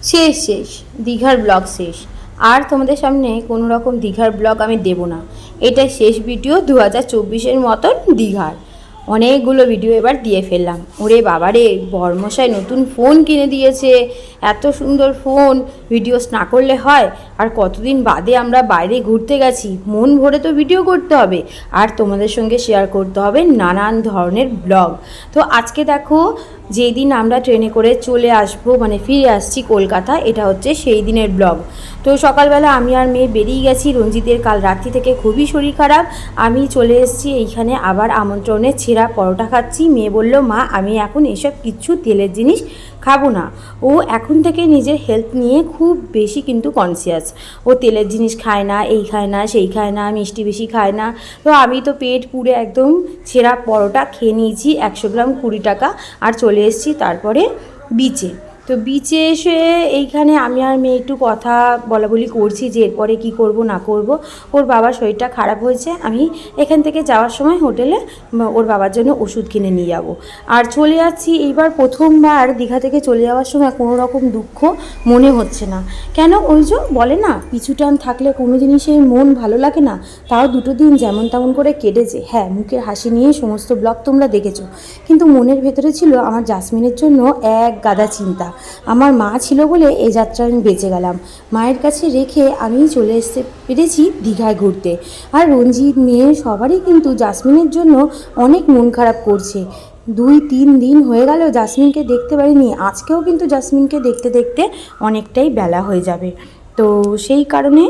শেষ শেষ দীঘার ব্লগ শেষ। আর তোমাদের সামনে কোনো রকম দীঘার ব্লগ আমি দেব না। এটাই শেষ ভিডিও 2024-এর মতন দীঘার। অনেকগুলো ভিডিও এবার দিয়ে ফেললাম। ওরে বাবারে, বরমশাই নতুন ফোন কিনে দিয়েছে, এত সুন্দর ফোন, ভিডিওস না করলে হয়? আর কতদিন বাদে আমরা বাইরে ঘুরতে গেছি, মন ভরে তো ভিডিও করতে হবে, আর তোমাদের সঙ্গে শেয়ার করতে হবে নানান ধরনের ব্লগ। তো আজকে দেখো, যেই দিন আমরা ট্রেনে করে চলে আসবো, মানে ফিরে আসছি কলকাতা, এটা হচ্ছে সেই দিনের ব্লগ। তো সকালবেলা আমি আর মেয়ে বেরিয়ে গেছি। রঞ্জিতের কাল রাত্রি থেকে খুবই শরীর খারাপ। আমি চলে এসেছি এইখানে, আবার আমন্ত্রণে ছেঁড়া পরোটা খাচ্ছি। মেয়ে বলল, মা আমি এখন এসব কিচ্ছু তেলের জিনিস খাবো না। ও এখন থেকে নিজের হেলথ নিয়ে খুব বেশি কিন্তু কনসিয়াস। ও তেলের জিনিস খায় না, এই খায় না, সেই খায় না, মিষ্টি বেশি খায় না। তো আমি তো পেট পুরে একদম ছেঁড়া পরোটা খেয়ে নিয়েছি, 100 গ্রাম 20 টাকা। আর চলে এসেছি তারপরে বিচে। তো বিচে এসে এইখানে আমি আর মেয়ে একটু কথা বলাবলি করছি যে এরপরে কী করব না করব। ওর বাবার শরীরটা খারাপ হয়েছে, আমি এখান থেকে যাওয়ার সময় হোটেলে ওর বাবার জন্য ওষুধ কিনে নিয়ে যাব। আর চলে যাচ্ছি। এইবার প্রথমবার দীঘা থেকে চলে যাওয়ার সময় কোনো রকম দুঃখ মনে হচ্ছে না। কেন, ওই যে বলে না, পিছু টান থাকলে কোনো জিনিসের মন ভালো লাগে না। তাও দুটো দিন যেমন তেমন করে কেটেছে। হ্যাঁ, মুখের হাসি নিয়ে সমস্ত ব্লগ তোমরা দেখেছো, কিন্তু মনের ভেতরে ছিল আমার জাসমিনের জন্য এক গাদা চিন্তা। আমার মা ছিল বলে এই যাত্রা আমি বেঁচে গেলাম। মায়ের কাছে রেখে আমি চলে আসতে পেরেছি দীঘায় ঘুরতে। আর রঞ্জিত, মেয়ে সবারই কিন্তু জাসমিনের জন্য অনেক মন খারাপ করছে। 2-3 দিন হয়ে গেল জাসমিনকে দেখতে পারিনি। আজকেও কিন্তু জাসমিনকে দেখতে দেখতে অনেকটাই বেলা হয়ে যাবে। তো সেই কারণে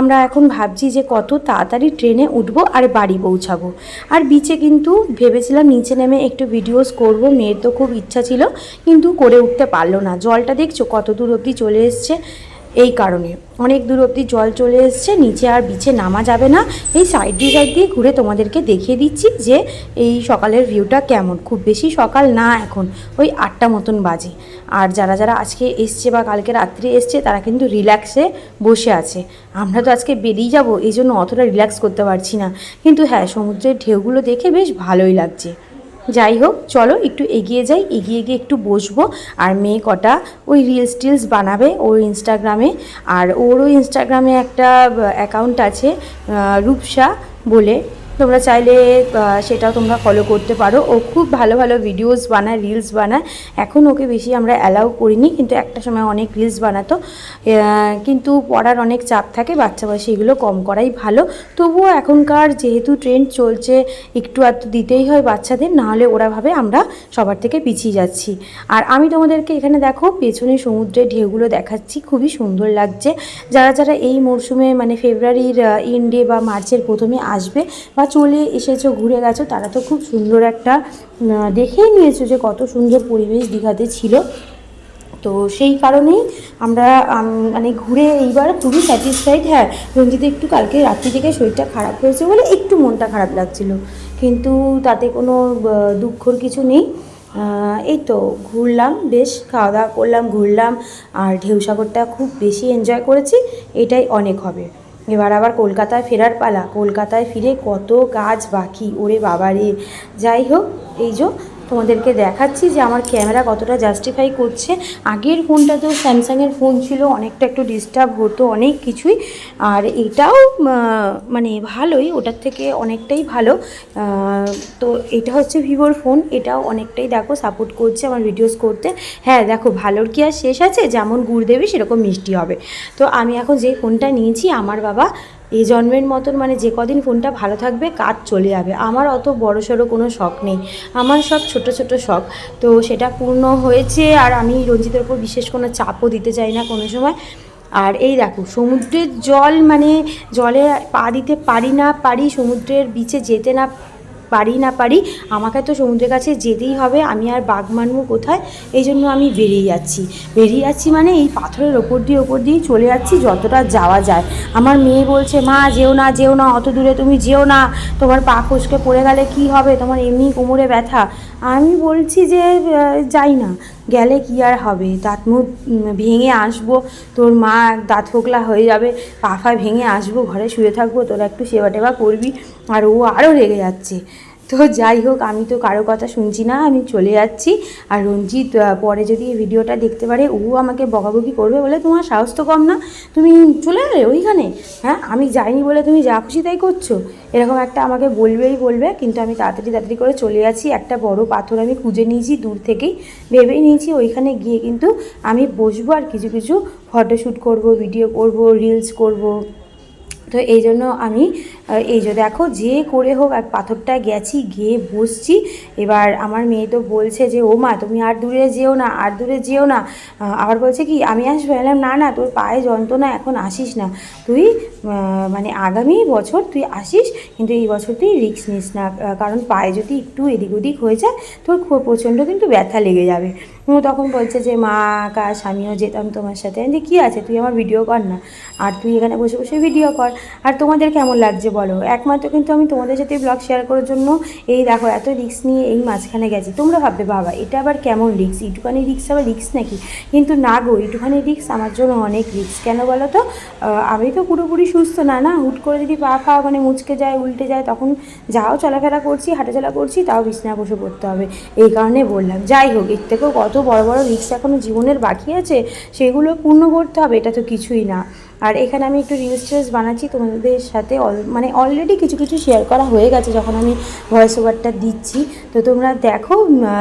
আমরা এখন ভাবছি যে কত তাড়াতাড়ি ট্রেনে উঠবো আর বাড়ি পৌঁছাবো। আর বিচে কিন্তু ভেবেছিলাম নিচে নেমে একটু ভিডিওস করব, মেয়ের তো খুব ইচ্ছা ছিল, কিন্তু করে উঠতে পারলো না। জলটা দেখছো কত দূর অবধি চলে এসছে, এই কারণে অনেক দূর অবধি জল চলে এসছে। নিচে আর বিচে নামা যাবে না। এই সাইড দিয়ে ঘুরে তোমাদেরকে দেখিয়ে দিচ্ছি যে এই সকালের ভিউটা কেমন। খুব বেশি সকাল না, এখন ওই 8টা মতন বাজে। আর যারা যারা আজকে এসছে বা কালকে রাত্রে এসছে তারা কিন্তু রিল্যাক্সে বসে আছে। আমরা তো আজকে বেরিয়ে যাব, এই জন্য অতটা রিল্যাক্স করতে পারছি না। কিন্তু হ্যাঁ, সমুদ্রের ঢেউগুলো দেখে বেশ ভালোই লাগছে। যাই হোক, চলো একটু এগিয়ে যাই, এগিয়ে গিয়ে একটু বসবো। আর মেয়ে কটা ওই রিলস টিলস বানাবে ওর ইনস্টাগ্রামে। আর ওরও ইনস্টাগ্রামে একটা অ্যাকাউন্ট আছে, রূপসা বলে। তোমরা চাইলে সেটাও তোমরা ফলো করতে পারো। ও খুব ভালো ভালো ভিডিওস বানায়, রিলস বানায়। এখন ওকে বেশি আমরা অ্যালাউ করিনি, কিন্তু একটা সময় অনেক রিলস বানাতো। কিন্তু পড়ার অনেক চাপ থাকে, বাচ্চা বয়সে এগুলো কম করাই ভালো। তবুও এখনকার যেহেতু ট্রেন্ড চলছে, একটু আধটু দিতেই হয় বাচ্চাদের, নাহলে ওরা ভাবে আমরা সবার থেকে পিছিয়ে যাচ্ছি। আর আমি তোমাদেরকে এখানে দেখো পেছনে সমুদ্রের ঢেউগুলো দেখাচ্ছি, খুবই সুন্দর লাগছে। যারা যারা এই মরশুমে মানে ফেব্রুয়ারির এন্ডে বা মার্চের প্রথমে আসবে বা চলে এসেছো, ঘুরে গেছো, তারা তো খুব সুন্দর একটা দেখেই নিয়েছো যে কত সুন্দর পরিবেশ দীঘাতে ছিল। তো সেই কারণেই আমরা মানে ঘুরে এইবার খুবই স্যাটিসফাইড। হ্যাঁ, রঞ্জিত একটু কালকে রাত্রি থেকে শরীরটা খারাপ হয়েছে বলে একটু মনটা খারাপ লাগছিল, কিন্তু তাতে কোনো দুঃখর কিছু নেই। এই তো ঘুরলাম, বেশ খাওয়া দাওয়া করলাম, ঘুরলাম, আর ঢেউসাগরটা খুব বেশি এনজয় করেছি, এটাই অনেক হবে। এবার আবার কলকাতায় ফেরার পালা। কলকাতায় ফিরে কত কাজ বাকি, ওরে বাবারে। যাই হোক, এই যে তোমাদেরকে দেখাচ্ছি যে আমার ক্যামেরা কতটা জাস্টিফাই করছে। আগের ফোনটা তো স্যামসাংয়ের ফোন ছিল, অনেকটা একটু ডিস্টার্ব হতো অনেক কিছুই। আর এটাও মানে ভালোই, ওটার থেকে অনেকটাই ভালো। তো এটা হচ্ছে ভিভোর ফোন, এটাও অনেকটাই দেখো সাপোর্ট করছে আমার ভিডিওস করতে। হ্যাঁ দেখো, ভালোর কি আর শেষ আছে, যেমন গুড় দেবে সেরকম মিষ্টি হবে। তো আমি এখন যে ফোনটা নিয়েছি, আমার বাবা এই জন্মের মতন মানে যে কদিন ফোনটা ভালো থাকবে কাজ চলে যাবে। আমার অত বড়সড় কোনো শখ নেই, আমার সব ছোট ছোট শখ। তো সেটা পূর্ণ হয়েছে। আর আমি রঞ্জিতের উপর বিশেষ কোনো চাপও দিতে চাই না কোনো সময়। আর এই দেখো সমুদ্রের জল, মানে জলে পা দিতে পারি না পারি, সমুদ্রের বিচে যেতে না পারি না পারি, আমাকে তো সমুদ্রের কাছে যেতেই হবে। আমি আর বাঘ মানবো কোথায়? এই জন্য আমি বেরিয়ে যাচ্ছি মানে এই পাথরের ওপর দিয়ে চলে যাচ্ছি যতটা যাওয়া যায়। আমার মেয়ে বলছে, মা যেও না অত দূরে, তুমি যেও না, তোমার পা খসকে পড়ে গেলে কি হবে, তোমার এমনি কোমরে ব্যথা। আমি বলছি যে যাই না, গেলে কি আর হবে, দাঁত মুখ ভেঙে আসবো, তোর মা দাঁত ফোকলা হয়ে যাবে, পা ভেঙে আসবো, ঘরে শুয়ে থাকবো, তোরা একটু সেবা টেবা করবি। আর ও আরও রেগে যাচ্ছে। তো যাই হোক, আমি তো কারো কথা শুনছি না, আমি চলে যাচ্ছি। আর রঞ্জিত পরে যদি এই ভিডিওটা দেখতে পারে, ও আমাকে বকাবকি করবে, বলে তোমার সাহস তো কম না, তুমি চলে গেলে ওইখানে, হ্যাঁ আমি যাইনি বলে তুমি যা খুশি তাই করছো, এরকম একটা আমাকে বলবে। কিন্তু আমি তাড়াতাড়ি করে চলে যাচ্ছি। একটা বড় পাথর আমি খুঁজে নিয়েছি দূর থেকেই, ভেবেই নিয়েছি ওইখানে গিয়ে কিন্তু আমি বসবো আর কিছু কিছু ফটোশ্যুট করব, ভিডিও করব, রিলস করব। তো এই জন্য আমি এই যে দেখো যে করে হোক এক পাথরটা গেছি, গিয়ে বসছি। এবার আমার মেয়ে তো বলছে যে ও মা তুমি আর দূরে যেও না, আর দূরে যেও না। আবার বলছে কি আমি আসবো, এলাম না না, তোর পায়ে যন্ত্রণা, এখন আসিস না তুই, মানে আগামী বছর তুই আসিস, কিন্তু এই বছর তুই রিস্ক নিস না, কারণ পায়ে যদি একটু এদিক ওদিক হয়ে যায় তোর প্রচণ্ড কিন্তু ব্যথা লেগে যাবে। ও তখন বলছে যে মা কাশ আমিও যেতাম তোমার সাথে। যে কী আছে, তুই আমার ভিডিও কর না, আর তুই এখানে বসে বসে ভিডিও কর। আর তোমাদের কেমন লাগছে বলো, একমাত্র কিন্তু আমি তোমাদের সাথে ব্লগ শেয়ার করার জন্য এই দেখো এত রিস্ক নিয়ে এই মাঝখানে গেছি। তোমরা ভাববে বাবা এটা আবার কেমন রিস্ক, একটুখানি রিস্ক আবার রিস্ক নাকি, কিন্তু না গো, একটুখানি রিস্ক আমার জন্য অনেক রিস্ক। কেন বলো তো, আমি তো পুরোপুরি সুস্থ না, হুট করে যদি পা মানে মুচকে যায়, উল্টে যায়, তখন যাও চলাফেরা করছি, হাঁটাচলা করছি, তাও বিছানা বসে পড়তে হবে। এই কারণে বললাম, যাই হোক, এর থেকেও কত বড় বড় রিস্ক এখনও জীবনের বাকি আছে, সেগুলো পূর্ণ করতে হবে, এটা তো কিছুই না। আর এখানে আমি একটু রিলস টিলস বানাচ্ছি তোমাদের সাথে, মানে অলরেডি কিছু কিছু শেয়ার করা হয়ে গেছে যখন আমি ভয়েস ওভারটা দিচ্ছি। তো তোমরা দেখো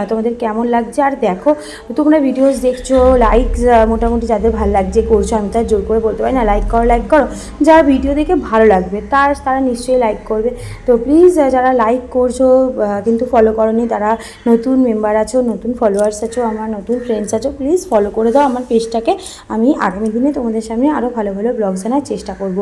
তোমাদের কেমন লাগছে। আর দেখো তোমরা ভিডিওস দেখছো, লাইক মোটামুটি যাদের ভালো লাগছে করছো, আমি তার জোর করে বলতে পারি না লাইক করো, যারা ভিডিও দেখে ভালো লাগবে তারা নিশ্চয়ই লাইক করবে। তো প্লিজ যারা লাইক করছো কিন্তু ফলো করোনি, তারা নতুন মেম্বার আছো, নতুন ফলোয়ার্স আছো, আমার নতুন ফ্রেন্ডস আছো, প্লিজ ফলো করে দাও আমার পেজটাকে। আমি আগামী দিনে তোমাদের সামনে আরও ভালো ভালো ব্লগস আনার চেষ্টা করব।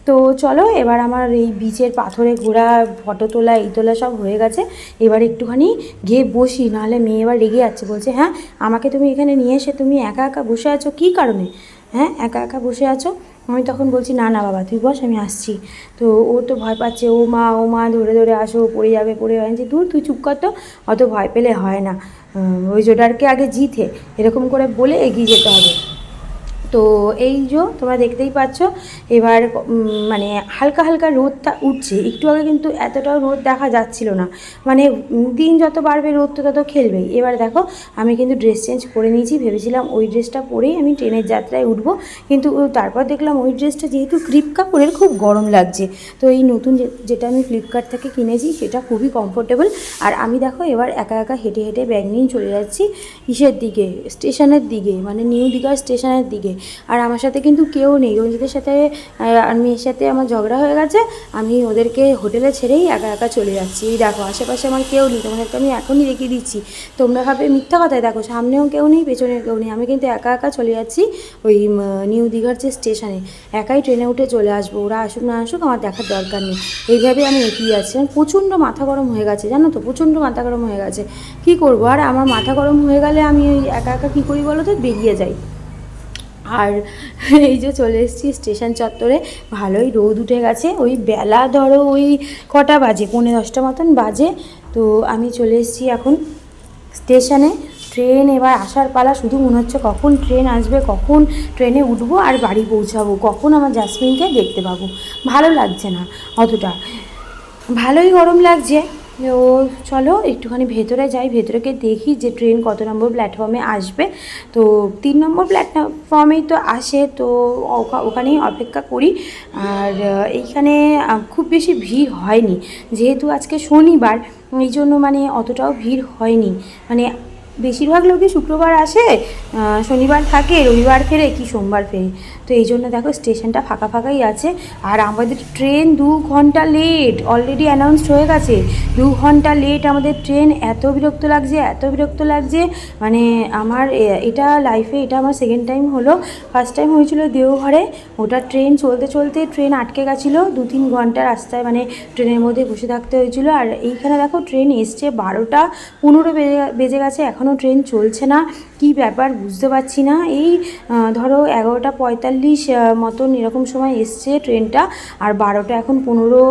তো চলো, এবার আমার এই বিচের পাথরে ঘোরা, ফটো তোলা, এই তোলা সব হয়ে গেছে। এবার একটুখানি গিয়ে বসি, নাহলে মেয়ে এবার রেগে যাচ্ছে, বলছে হ্যাঁ আমাকে তুমি এখানে নিয়ে এসে তুমি একা একা বসে আছো কী কারণে, হ্যাঁ একা একা বসে আছো। আমি তখন বলছি না না বাবা তুই বস, আমি আসছি। তো ও তো ভয় পাচ্ছে, ও মা ধরে ধরে আসো, পড়ে যাবে যে দূর তুই চুপ কর তো, অত ভয় পেলে হয় না, ওই জোডারকে আগে জিতে, এরকম করে বলে এগিয়ে যেতে হবে। তো এই যে তোমরা দেখতেই পাচ্ছ, এবার মানে হালকা হালকা রোদটা উঠছে, একটু আগে কিন্তু এতটাও রোদ দেখা যাচ্ছিল না, মানে দিন যত বাড়বে রোদ তো তত খেলবেই। এবার দেখো আমি কিন্তু ড্রেস চেঞ্জ করে নিয়েছি, ভেবেছিলাম ওই ড্রেসটা পরেই আমি ট্রেনের যাত্রায় উঠবো, কিন্তু তারপর দেখলাম ওই ড্রেসটা যেহেতু ক্রিপ কাপড়ের খুব গরম লাগছে, তো এই নতুন যেটা আমি ফ্লিপকার্ট থেকে কিনেছি সেটা খুবই কমফোর্টেবল। আর আমি দেখো এবার একা একা হেঁটে হেঁটে ব্যাগ নিয়ে চলে যাচ্ছি কিসের দিকে, স্টেশনের দিকে, মানে নিউ দীঘা স্টেশনের দিকে। আর আমার সাথে কিন্তু কেউ নেই, রঞ্জিতের সাথে আর মেয়ের সাথে আমার ঝগড়া হয়ে গেছে, আমি ওদেরকে হোটেলে ছেড়েই একা একা চলে যাচ্ছি। এই দেখো আশেপাশে আমার কেউ নেই, তোমাদেরকে আমি এখনই দেখিয়ে দিচ্ছি, তোমরা ভাবে মিথ্যা কথায়, দেখো সামনেও কেউ নেই, পেছনেও কেউ নেই, আমি কিন্তু একা একা চলে যাচ্ছি ওই নিউ দীঘার যে স্টেশনে, একাই ট্রেনে উঠে চলে আসবো, ওরা আসুক না আসুক আমার দেখার দরকার নেই। এইভাবে আমি এগিয়ে যাচ্ছি। প্রচণ্ড মাথা গরম হয়ে গেছে জানো তো, প্রচণ্ড মাথা গরম হয়ে গেছে, কী করবো। আর আমার মাথা গরম হয়ে গেলে আমি ওই একা একা কী করি বলো তো, বেরিয়ে যাই। আর এই যে চলে এসেছি স্টেশন চত্বরে, ভালোই রোদ উঠে গেছে, ওই বেলা ধরো ওই কটা বাজে, 9:30 মতন বাজে। তো আমি চলে এসেছি এখন স্টেশনে, ট্রেন এবার আসার পালা, শুধু মনে হচ্ছে কখন ট্রেন আসবে, কখন ট্রেনে উঠবো আর বাড়ি পৌঁছাবো, কখন আমার জাসমিনকে দেখতে পাবো। ভালো লাগছে না অতটা, ভালোই গরম লাগছে। ও চলো একটুখানি ভেতরে যাই, ভেতরে গিয়ে দেখি যে ট্রেন কত নম্বর প্ল্যাটফর্মে আসবে। তো 3 নম্বর প্ল্যাটফর্মেই তো আসে, তো ওখানেই অপেক্ষা করি। আর এইখানে খুব বেশি ভিড় হয়নি, যেহেতু আজকে শনিবার, এই জন্য মানে অতটাও ভিড় হয়নি। মানে বেশিরভাগ লোকই শুক্রবার আসে, শনিবার থাকে, রবিবার ফেরে কি সোমবার ফেরে, তো এই জন্য দেখো স্টেশনটা ফাঁকা ফাঁকাই আছে। আর আমাদের ট্রেন 2 ঘন্টা লেট, অলরেডি অ্যানাউন্সড হয়ে গেছে 2 ঘন্টা লেট আমাদের ট্রেন। এত বিরক্ত লাগছে, মানে আমার এটা লাইফে এটা আমার সেকেন্ড টাইম হলো। ফার্স্ট টাইম হয়েছিল দেওঘরে, ওটা ট্রেন চলতে চলতে ট্রেন আটকে গেছিলো, 2-3 ঘন্টা রাস্তায় মানে ট্রেনের মধ্যে বসে থাকতে হয়েছিল। আর এইখানে দেখো ট্রেন এসছে 12টা 15 বেজে গেছে, এখন এখনও ট্রেন চলছে না, কি ব্যাপার বুঝতে পারছি না। এই ধরো 11:45 মতন এরকম সময় এসছে ট্রেনটা, আর 12টা এখন 15,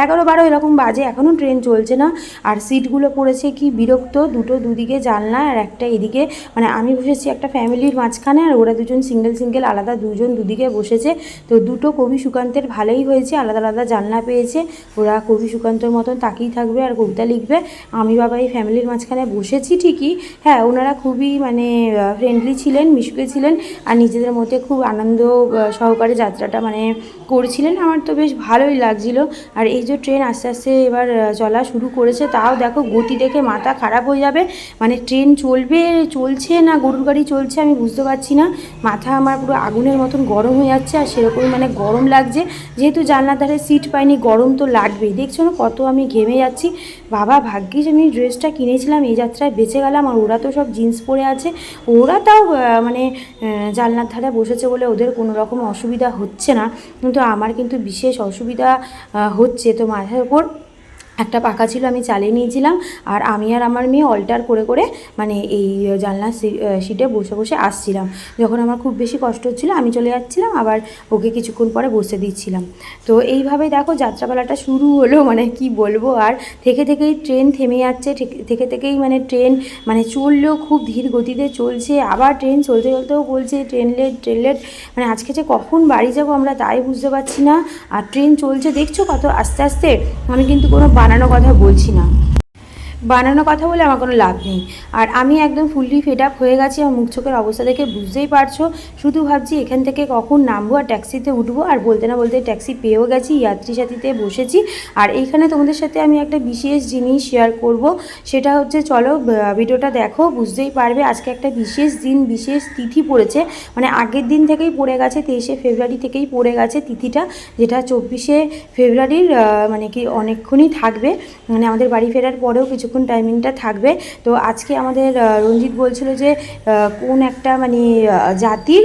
11-12 এরকম বাজে, এখনও ট্রেন চলছে না। আর সিটগুলো পড়েছে কি বিরক্ত, দুদিকে জানলা আর একটা এদিকে, মানে আমি বসেছি একটা ফ্যামিলির মাঝখানে, আর ওরা দুজন সিঙ্গেল আলাদা দুজন দুদিকে বসেছে। তো দুটো কবি সুকান্তের ভালোই হয়েছে, আলাদা আলাদা জানলা পেয়েছে। ওরা কবি সুকান্তর মতন তাকিয়ে থাকবে আর কবিতা লিখবে। আমি বাবা এই ফ্যামিলির মাঝখানে বসেছি ঠিকই, হ্যাঁ ওনারা খুবই মানে ফ্রেন্ডলি ছিলেন, মিশুকে ছিলেন, আর নিজেদের মধ্যে খুব আনন্দ সহকারে যাত্রাটা মানে করছিলেন। আমার তো বেশ ভালোই লাগছিল। আর এই যে ট্রেন আস্তে আস্তে এবার চলা শুরু করেছে, তাও দেখো গতি দেখে মাথা খারাপ হয়ে যাবে। মানে ট্রেন চলছে না গরুর গাড়ি চলছে আমি বুঝতে পারছি না। মাথা আমার পুরো আগুনের মতন গরম হয়ে যাচ্ছে, আর সেরকমই মানে গরম লাগছে। যেহেতু জানলার ধারে সিট পাইনি, গরম তো লাগবেই। দেখছো না কত আমি ঘেমে যাচ্ছি। বাবা ভাগ্যিস আমি ড্রেসটা কিনেছিলাম, এই যাত্রায় বেঁচে গেলাম। আর ওরা তো সব জিন্স পরে আছে, ওরা তাও মানে জানলার ধারে বসেছে বলে ওদের কোনো রকম অসুবিধা হচ্ছে না, কিন্তু আমার কিন্তু বিশেষ অসুবিধা হচ্ছে। তো মাথার ওপর একটা পাখা ছিল, আমি চালিয়ে নিয়েছিলাম, আর আমি আর আমার মেয়ে অল্টার করে করে মানে এই জানলার সিটে বসে বসে আসছিলাম। যখন আমার খুব বেশি কষ্ট হচ্ছিলো আমি চলে যাচ্ছিলাম, আবার ওকে কিছুক্ষণ পরে বসে দিচ্ছিলাম। তো এইভাবেই দেখো যাত্রাপালাটা শুরু হলো। মানে কি বলবো, আর থেকেই ট্রেন থেমে যাচ্ছে, থেকেই মানে ট্রেন মানে চললেও খুব ধীর গতিতে চলছে, আবার ট্রেন চলতেও বলছে ট্রেন লেট। মানে আজকে যে কখন বাড়ি যাব আমরা তাই বুঝতে পারছি না। আর ট্রেন চলছে দেখছো কত আস্তে আস্তে। আমি কিন্তু কোনো বানানো কথা বলছি না, বানানো কথা বলে আমার কোনো লাভ নেই। আর আমি একদম ফুললি ফেড আপ হয়ে গেছি, আমার মুখ চোখের অবস্থা দেখে বুঝতেই পারছো। শুধু ভাবছি এখান থেকে কখন নামবো আর ট্যাক্সিতে উঠবো, আর বলতে না বলতে ট্যাক্সি পেয়েও গেছি, যাত্রী সাথীতে বসেছি। আর এইখানে তোমাদের সাথে আমি একটা বিশেষ জিনিস শেয়ার করব, সেটা হচ্ছে চলো ভিডিওটা দেখো, বুঝতেই পারবে। আজকে একটা বিশেষ দিন, বিশেষ তিথি পড়েছে, মানে আগের দিন থেকেই পড়ে গেছে, 23শে ফেব্রুয়ারি থেকেই পড়ে গেছে তিথিটা, যেটা 24শে ফেব্রুয়ারির মানে কি অনেকক্ষণই থাকবে, মানে আমাদের বাড়ি ফেরার পরেও কিছুক্ষণ টাইমিংটা থাকবে। তো আজকে আমাদের রঞ্জিত বলছিল যে কোন একটা মানে জাতির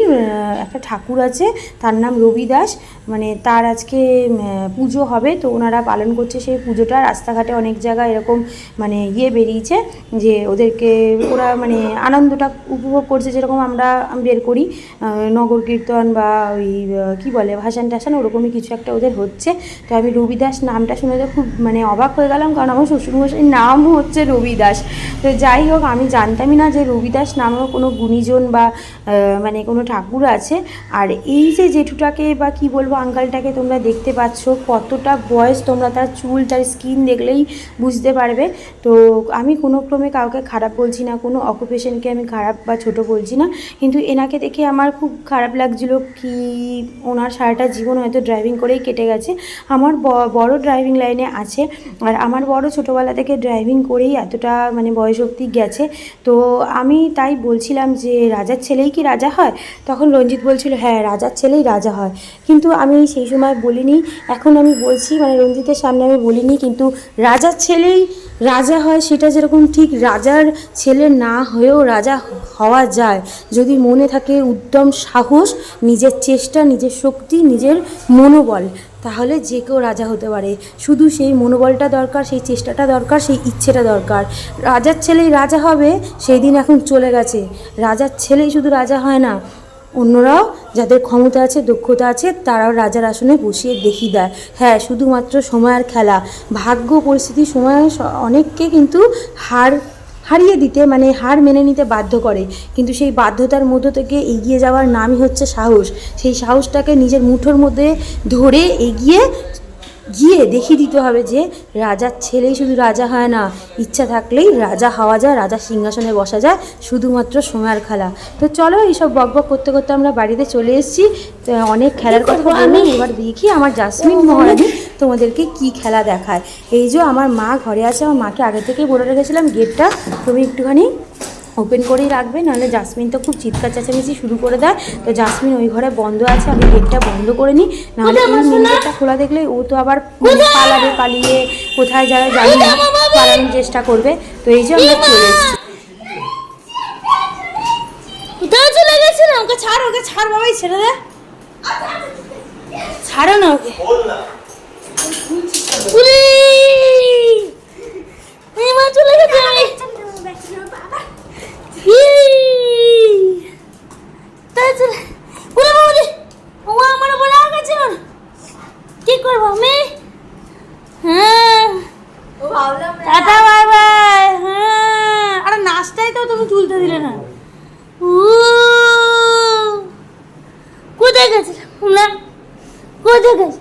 একটা ঠাকুর আছে, তার নাম রবিদাস, মানে তার আজকে পুজো হবে। তো ওনারা পালন করছে সেই পুজোটা। রাস্তাঘাটে অনেক জায়গায় এরকম মানে বেরিয়েছে যে ওদেরকে ওরা মানে আনন্দটা উপভোগ করছে, যেরকম আমরা বের করি নগর কীর্তন বা ওই কী বলে ভাসান টাসান, ওরকমই কিছু একটা ওদের হচ্ছে। তো আমি রবিদাস নামটা শুনে তো খুব মানে অবাক হয়ে গেলাম, কারণ আমার শ্বশুরমশাইয়ের নাম হচ্ছে রবিদাস। তো যাই হোক, আমি জানতামই না যে রবিদাস নামেও কোনো গুণীজন বা মানে কোনো ঠাকুর আছে। আর এই যে জেঠুটাকে বা কি বলবো আঙ্কালটাকে তোমরা দেখতে পাচ্ছ, কতটা বয়স, তোমরা তার চুল তার স্কিন দেখলেই বুঝতে পারবে। তো আমি কোনো ক্রমে কাউকে খারাপ বলছি না, কোনো অকুপেশনকে আমি খারাপ বা ছোট বলছি না, কিন্তু এনাকে দেখে আমার খুব খারাপ লাগছিল। কি ওনার সারাটা জীবন হয়তো ড্রাইভিং করেই কেটে গেছে। আমার বড় ড্রাইভিং লাইনে আছে, আর আমার বড় ছোটোবেলা থেকে ড্রাইভিং করেই এতটা মানে বয়স অবধি গেছে। তো আমি তাই বলছিলাম যে রাজার ছেলেই কি রাজা হয়? তখন রঞ্জিত বলছিল হ্যাঁ রাজার ছেলেই রাজা হয়, কিন্তু আমি সেই সময় বলিনি, এখন আমি বলছি, মানে রঞ্জিতের সামনে আমি বলিনি, কিন্তু রাজার ছেলেই রাজা হয় সেটা যেরকম ঠিক, রাজার ছেলে না হয়েও রাজা হওয়া যায় যদি মনে থাকে উদ্যম সাহস, নিজের চেষ্টা, নিজের শক্তি, নিজের মনোবল, তাহলে যে কেউ রাজা হতে পারে। শুধু সেই মনোবলটা দরকার, সেই চেষ্টাটা দরকার, সেই ইচ্ছেটা দরকার। রাজার ছেলেই রাজা হবে সেই দিন এখন চলে গেছে। রাজার ছেলেই শুধু রাজা হয় না, অন্যরাও যাদের ক্ষমতা আছে, দক্ষতা আছে, তারাও রাজার আসনে বসিয়ে দেখিয়ে দেয়। হ্যাঁ, শুধুমাত্র সময়ের খেলা, ভাগ্য পরিস্থিতি সময় অনেককে কিন্তু হারিয়ে দিতে মানে হার মেনে নিতে বাধ্য করে, কিন্তু সেই বাধ্যতার মধ্য থেকে এগিয়ে যাওয়ার নামই হচ্ছে সাহস। সেই সাহসটাকে নিজের মুঠোর মধ্যে ধরে এগিয়ে গিয়ে দেখিয়ে দিতে হবে যে রাজার ছেলেই শুধু রাজা হয় না, ইচ্ছা থাকলেই রাজা হওয়া যায়, রাজার সিংহাসনে বসা যায়, শুধুমাত্র সময়ের খেলা। তো চলো এইসব বকবক করতে করতে আমরা বাড়িতে চলে এসেছি। অনেক খেলার কথা আমি এবার দেখি আমার জাসমিন মহারানী তোমাদেরকে কি খেলা দেখায়। এই যে আমার মা ঘরে আছে, আমার মাকে আগে থেকেই বলে রেখেছিলাম গেটটা তুমি একটুখানি ওপেন করেই রাখবে, নাহলে জাসমিন তো খুব চিৎকার চেঁচামেচি শুরু করে দেয়। তো জাসমিন ওই ঘরে বন্ধ আছে, আমি গেটটা বন্ধ করে নিই, নাহলে এই মেন গেটটা খোলা দেখলে ও তো আবার পালিয়ে কোথায় যারা জানি না পালানোর চেষ্টা করবে। তো এই যে আমরা চলে এসেছি। কোথায় চলে গেছে না? ওকে ছাড় বাবাই, ছেড়ে দে, ছাড়ো না ওকে। চলে গেছে। তাই চলে ওরে বাবা ও আমার বলে আগাছে ওর কি করব আমি হ্যাঁ ও ভাবলাম টাটা বাই বাই হ্যাঁ আরে নাচটাই তো তুমি তুলতে দিলে না উ কোথায় গেছে না কোথায় গেছে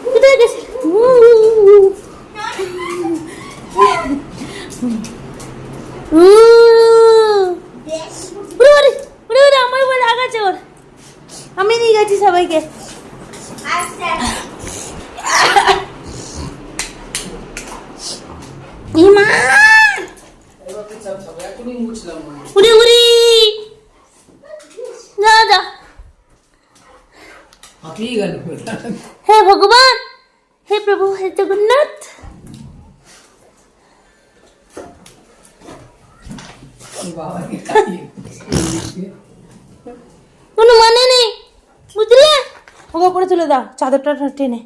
কোথায় গেছে আমার বলে আগাছে ওর আমি নিয়ে গেছি সবাইকে ইমা উড়ি উড়ি যা যা হে ভগবান হে প্রভু হে জগন্নাথ কোনো মানে নেই বুঝলে ওকে উপরে তুলে দাও চাদরটা টেনে